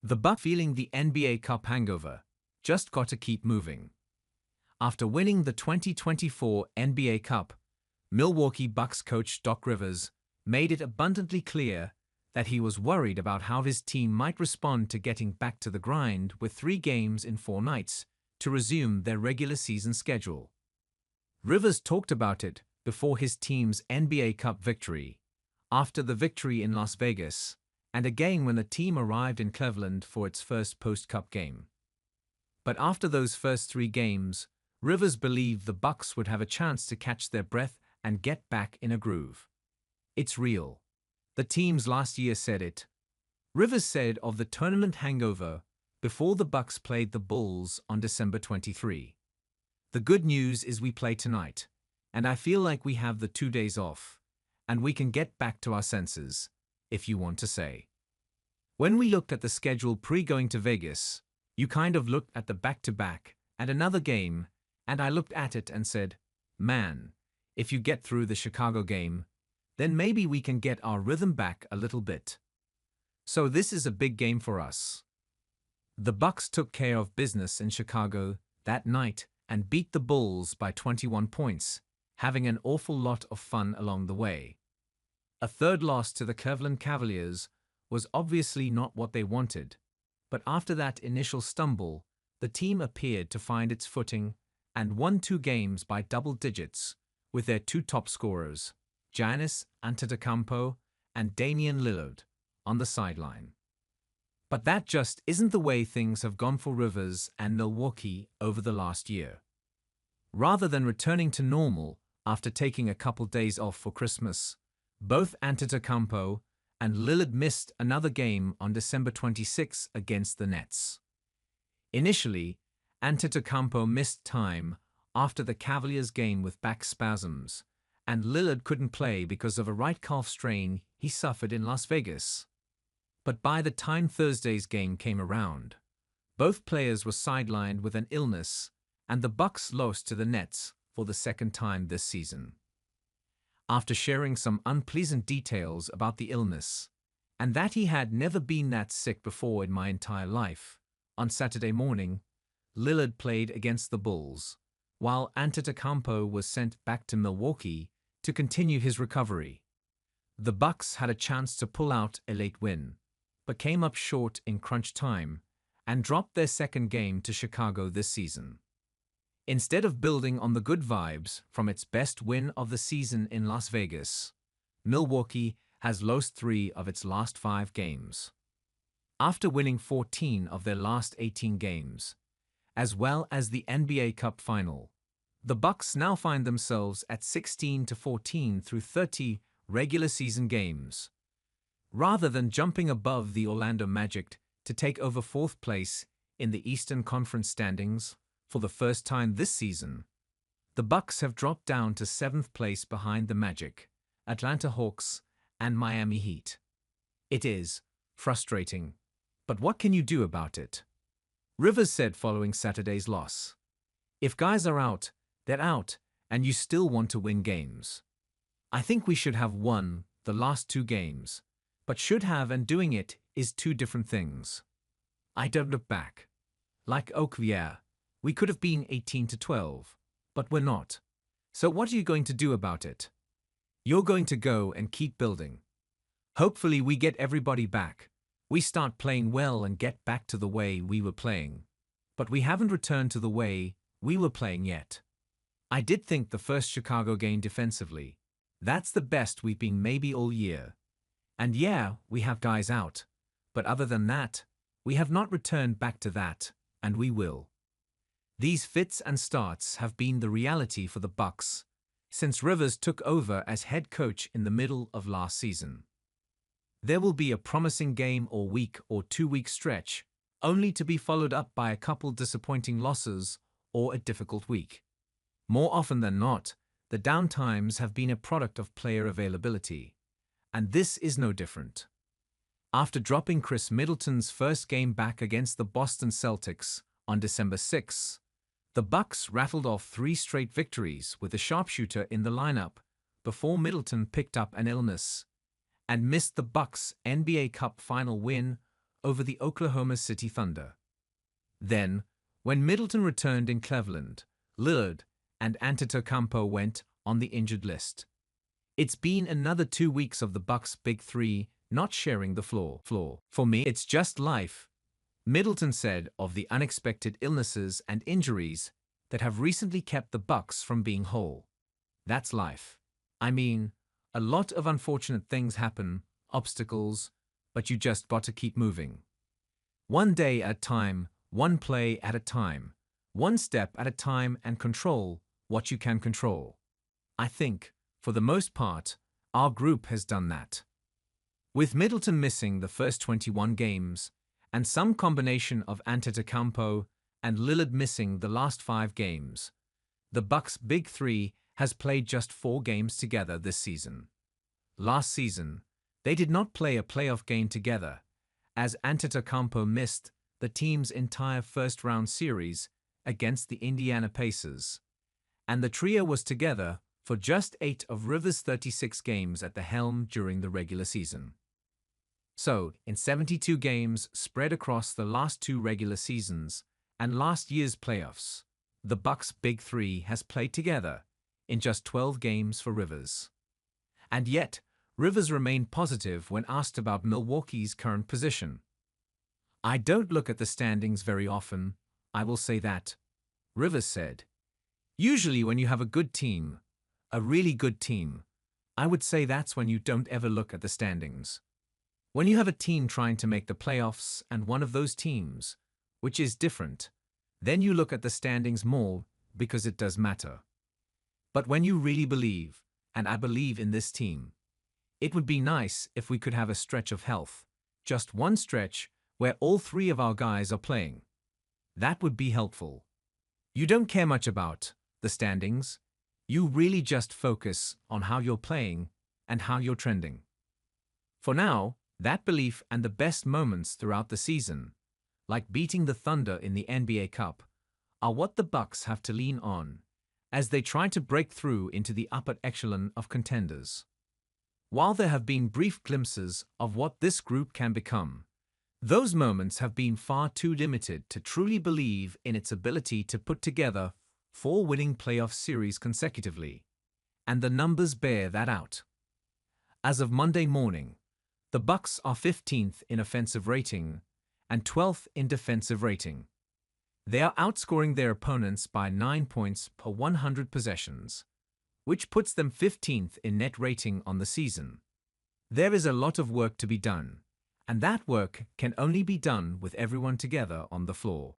The Bucks feeling the NBA Cup hangover. Just gotta keep moving. After winning the 2024 NBA Cup, Milwaukee Bucks coach Doc Rivers made it abundantly clear that he was worried about how his team might respond to getting back to the grind with 3 games in 4 nights to resume their regular season schedule. Rivers talked about it before his team's NBA Cup victory, after the victory in Las Vegas, and again when the team arrived in Cleveland for its first post-Cup game. But after those first 3 games, Rivers believed the Bucks would have a chance to catch their breath and get back in a groove. It's real. The teams last year said it. Rivers said of the tournament hangover before the Bucks played the Bulls on December 23. The good news is we play tonight, and I feel like we have the 2 days off, and we can get back to our senses, if you want to say. When we looked at the schedule pre-going to Vegas, you kind of looked at the back-to-back and another game, and I looked at it and said, man, if you get through the Chicago game, then maybe we can get our rhythm back a little bit. So this is a big game for us. The Bucks took care of business in Chicago that night and beat the Bulls by 21 points, having an awful lot of fun along the way. A third loss to the Cleveland Cavaliers was obviously not what they wanted, but after that initial stumble, the team appeared to find its footing and won 2 games by double digits with their 2 top scorers, Giannis Antetokounmpo and Damian Lillard, on the sideline. But that just isn't the way things have gone for Rivers and Milwaukee over the last year. Rather than returning to normal after taking a couple days off for Christmas, both Antetokounmpo and Lillard missed another game on December 26 against the Nets. Initially, Antetokounmpo missed time after the Cavaliers game with back spasms, and Lillard couldn't play because of a right calf strain he suffered in Las Vegas. But by the time Thursday's game came around, both players were sidelined with an illness, and the Bucks lost to the Nets for the second time this season. After sharing some unpleasant details about the illness, and that he had never been that sick before in my entire life, on Saturday morning, Lillard played against the Bulls, while Antetokounmpo was sent back to Milwaukee to continue his recovery. The Bucks had a chance to pull out a late win, but came up short in crunch time and dropped their second game to Chicago this season. Instead of building on the good vibes from its best win of the season in Las Vegas, Milwaukee has lost 3 of its last 5 games. After winning 14 of their last 18 games, as well as the NBA Cup final, the Bucks now find themselves at 16-14 through 30 regular season games. Rather than jumping above the Orlando Magic to take over 4th place in the Eastern Conference standings for the first time this season, the Bucks have dropped down to 7th place behind the Magic, Atlanta Hawks, and Miami Heat. It is frustrating, but what can you do about it? Rivers said following Saturday's loss, "If guys are out, they're out, and you still want to win games. I think we should have won the last 2 games, but should have and doing it is 2 different things. I don't look back. Like, yeah, we could have been 18-12, but we're not. So what are you going to do about it? You're going to go and keep building. Hopefully we get everybody back. We start playing well and get back to the way we were playing. But we haven't returned to the way we were playing yet. I did think the first Chicago game defensively, that's the best we've been maybe all year. And yeah, we have guys out. But other than that, we have not returned back to that, and we will." These fits and starts have been the reality for the Bucks since Rivers took over as head coach in the middle of last season. There will be a promising game or week or 2-week stretch, only to be followed up by a couple disappointing losses or a difficult week. More often than not, the downtimes have been a product of player availability, and this is no different. After dropping Chris Middleton's first game back against the Boston Celtics on December 6, the Bucks rattled off 3 straight victories with a sharpshooter in the lineup before Middleton picked up an illness and missed the Bucks' NBA Cup final win over the Oklahoma City Thunder. Then, when Middleton returned in Cleveland, Lillard and Antetokounmpo went on the injured list. It's been another 2 weeks of the Bucks' big three not sharing the floor. For me, it's just life, Middleton said of the unexpected illnesses and injuries that have recently kept the Bucks from being whole. That's life. I mean, a lot of unfortunate things happen, obstacles, but you just got to keep moving. One day at a time, one play at a time, one step at a time, and control what you can control. I think, for the most part, our group has done that. With Middleton missing the first 21 games, and some combination of Antetokounmpo and Lillard missing the last 5 games, the Bucks' big three has played just 4 games together this season. Last season, they did not play a playoff game together, as Antetokounmpo missed the team's entire first-round series against the Indiana Pacers, and the trio was together for just 8 of Rivers' 36 games at the helm during the regular season. So, in 72 games spread across the last 2 regular seasons and last year's playoffs, the Bucks' big three has played together in just 12 games for Rivers. And yet, Rivers remained positive when asked about Milwaukee's current position. "I don't look at the standings very often, I will say that," Rivers said. "Usually when you have a good team, a really good team, I would say that's when you don't ever look at the standings. When you have a team trying to make the playoffs and one of those teams, which is different, then you look at the standings more because it does matter. But when you really believe, and I believe in this team, it would be nice if we could have a stretch of health, just one stretch where all 3 of our guys are playing. That would be helpful. You don't care much about the standings. You really just focus on how you're playing and how you're trending." For now, that belief and the best moments throughout the season, like beating the Thunder in the NBA Cup, are what the Bucks have to lean on as they try to break through into the upper echelon of contenders. While there have been brief glimpses of what this group can become, those moments have been far too limited to truly believe in its ability to put together 4 winning playoff series consecutively, and the numbers bear that out. As of Monday morning, the Bucks are 15th in offensive rating and 12th in defensive rating. They are outscoring their opponents by 9 points per 100 possessions, which puts them 15th in net rating on the season. There is a lot of work to be done, and that work can only be done with everyone together on the floor.